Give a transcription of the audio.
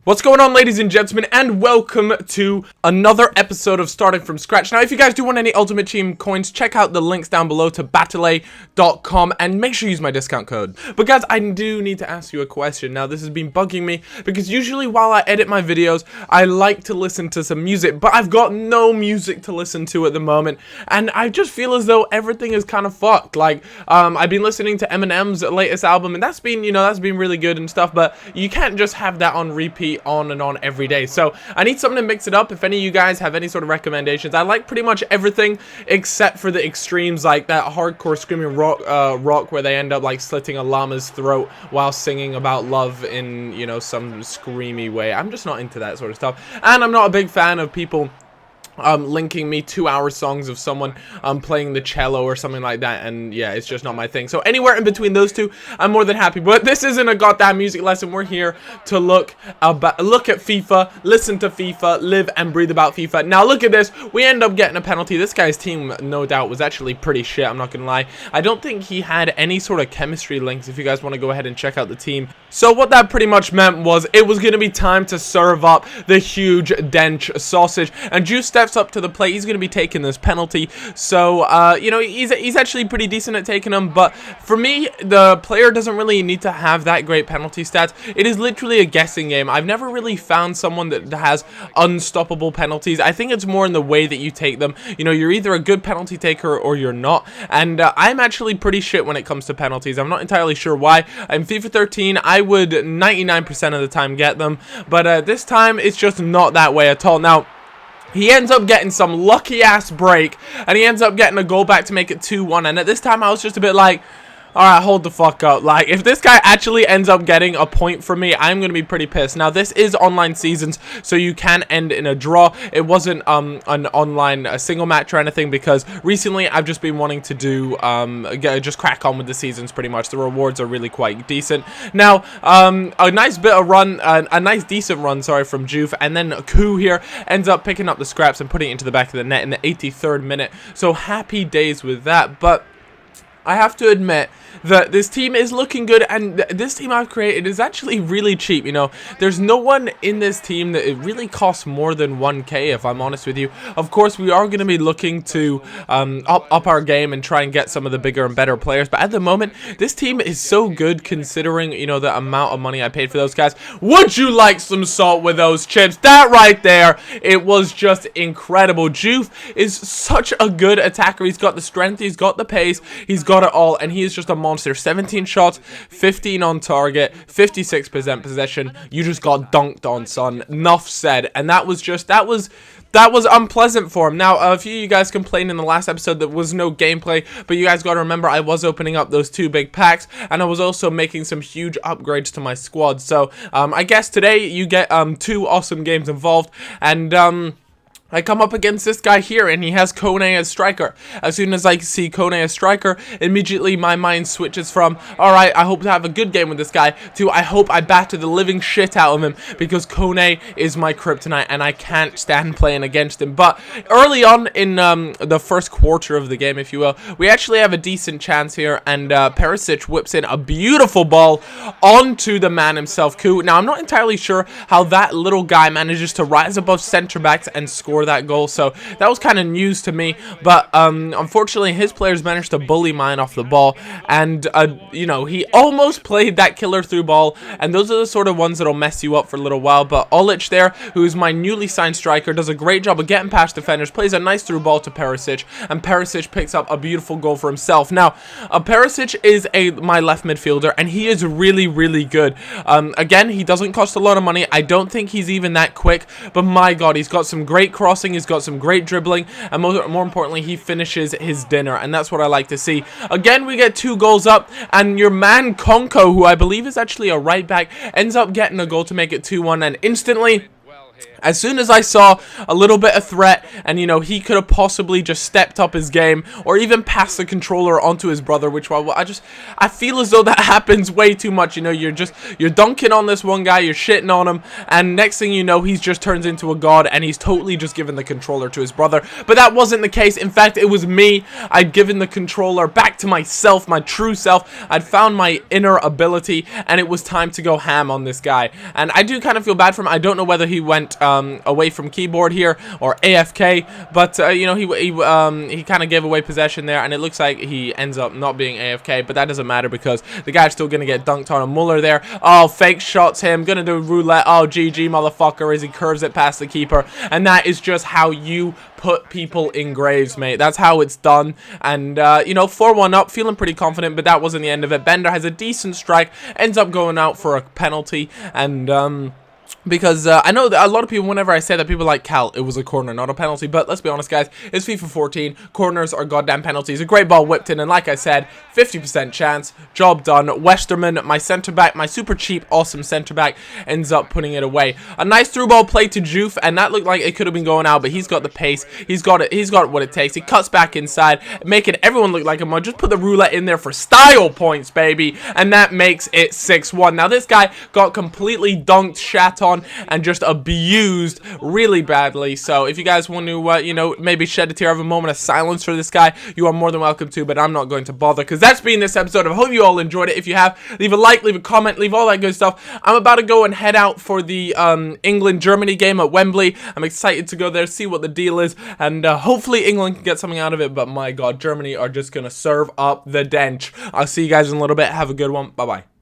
What's going on, ladies and gentlemen, and welcome to another episode of Starting From Scratch. Now, if you guys do want any Ultimate Team coins, check out the links down below to battle.com and make sure you use my discount code. But guys, I do need to ask you a question. Now, this has been bugging me because usually while I edit my videos, I like to listen to some music, but I've got no music to listen to at the moment, and I just feel as though everything is kind of fucked. Like, I've been listening to Eminem's latest album, and that's been, that's been really good and stuff, but you can't just have that on repeat on and on every day. So I need something to mix it up. If any of you guys have any sort of recommendations, I like pretty much everything except for the extremes, like that hardcore screaming rock where they end up like slitting a llama's throat while singing about love in, some screamy way. I'm just not into that sort of stuff, and I'm not a big fan of people linking me 2-hour songs of someone playing the cello or something like that, and yeah, it's just not my thing. So anywhere in between those two, I'm more than happy. But this isn't a goddamn music lesson. We're here to look at FIFA, listen to FIFA, live and breathe about FIFA. Now look at this. We end up getting a penalty. This guy's team, no doubt, was actually pretty shit. I'm not gonna lie. I don't think he had any sort of chemistry links. If you guys want to go ahead and check out the team. So what that pretty much meant was it was gonna be time to serve up the huge dench sausage, and Juice steps up to the plate. He's going to be taking this penalty. So, he's actually pretty decent at taking them. But for me, the player doesn't really need to have that great penalty stats. It is literally a guessing game. I've never really found someone that has unstoppable penalties. I think it's more in the way that you take them. You're either a good penalty taker or you're not. And I'm actually pretty shit when it comes to penalties. I'm not entirely sure why. In FIFA 13, I would 99% of the time get them. But this time, it's just not that way at all. Now, he ends up getting some lucky-ass break, and he ends up getting a goal back to make it 2-1, and at this time, I was just a bit like, alright, hold the fuck up. Like, if this guy actually ends up getting a point from me, I'm going to be pretty pissed. Now, this is online seasons, so you can end in a draw. It wasn't an online single match or anything, because recently I've just been wanting to do, just crack on with the seasons pretty much. The rewards are really quite decent. Now, a nice bit of run, a nice decent run, sorry, from Juve, and then Koo here ends up picking up the scraps and putting it into the back of the net in the 83rd minute. So, happy days with that, but I have to admit that this team is looking good, and this team I've created is actually really cheap. There's no one in this team that it really costs more than 1k, if I'm honest with you. Of course, we are going to be looking to up our game and try and get some of the bigger and better players, but at the moment, this team is so good considering, the amount of money I paid for those guys. Would you like some salt with those chips? That right there, it was just incredible. Juve is such a good attacker. He's got the strength, he's got the pace, he's got it all, and he is just a monster. 17 shots, 15 on target, 56% possession. You just got dunked on, son. Enough said. And that was unpleasant for him. Now, a few of you guys complained in the last episode that was no gameplay, but you guys got to remember I was opening up those 2 big packs, and I was also making some huge upgrades to my squad. So, I guess today you get 2 awesome games involved, and I come up against this guy here, and he has Kone as striker. As soon as I see Kone as striker, immediately my mind switches from, alright, I hope to have a good game with this guy, to I hope I batter the living shit out of him, because Kone is my kryptonite, and I can't stand playing against him. But early on in the first quarter of the game, if you will, we actually have a decent chance here, and Perisic whips in a beautiful ball onto the man himself, Koo. Now, I'm not entirely sure how that little guy manages to rise above center backs and score that goal, so that was kind of news to me. But unfortunately, his players managed to bully mine off the ball, and he almost played that killer through ball, and those are the sort of ones that'll mess you up for a little while. But Olic there, who is my newly signed striker, does a great job of getting past defenders, plays a nice through ball to Perisic, and Perisic picks up a beautiful goal for himself. Now, Perisic is my left midfielder, and he is really, really good. Again, he doesn't cost a lot of money. I don't think he's even that quick, but my god, he's got some great crossing, he's got some great dribbling, and more importantly, he finishes his dinner, and that's what I like to see. Again, we get 2 goals up, and your man Konko, who I believe is actually a right back, ends up getting a goal to make it 2-1, and instantly As soon as I saw a little bit of threat and, you know, he could have possibly just stepped up his game or even passed the controller onto his brother, which I feel as though that happens way too much. You know, you're dunking on this one guy, you're shitting on him, and next thing you know, he just turns into a god and he's totally just given the controller to his brother. But that wasn't the case. In fact, it was me. I'd given the controller back to myself, my true self. I'd found my inner ability, and it was time to go ham on this guy. And I do kind of feel bad for him. I don't know whether he went away from keyboard here or AFK, but you know, he kind of gave away possession there, and it looks like he ends up not being AFK, but that doesn't matter because the guy's still gonna get dunked on. A Muller there, oh, fake shots him, gonna do roulette, oh, GG motherfucker, as he curves it past the keeper. And that is just how you put people in graves, mate. That's how it's done. And you know, 4-1 up, feeling pretty confident, but that wasn't the end of it. Bender has a decent strike, ends up going out for a penalty, and because I know that a lot of people, whenever I say that, people are like, Cal, it was a corner, not a penalty. But let's be honest, guys, it's FIFA 14. Corners are goddamn penalties. A great ball whipped in, and like I said, 50% chance. Job done. Westerman, my centre-back, my super cheap, awesome centre-back, ends up putting it away. A nice through ball play to Joof, and that looked like it could have been going out, but he's got the pace. He's got it. He's got what it takes. He cuts back inside, making everyone look like a mud. Just put the roulette in there for style points, baby, and that makes it 6-1. Now, this guy got completely dunked, shat on, and just abused really badly. So if you guys want to you know, maybe shed a tear of a moment of silence for this guy, you are more than welcome to, but I'm not going to bother, because that's been this episode. I hope you all enjoyed it. If you have, leave a like, leave a comment, leave all that good stuff. I'm about to go and head out for the England-Germany game at Wembley. I'm excited to go there, see what the deal is, and hopefully England can get something out of it. But my god, Germany are just gonna serve up the dench. I'll see you guys in a little bit. Have a good one. Bye bye.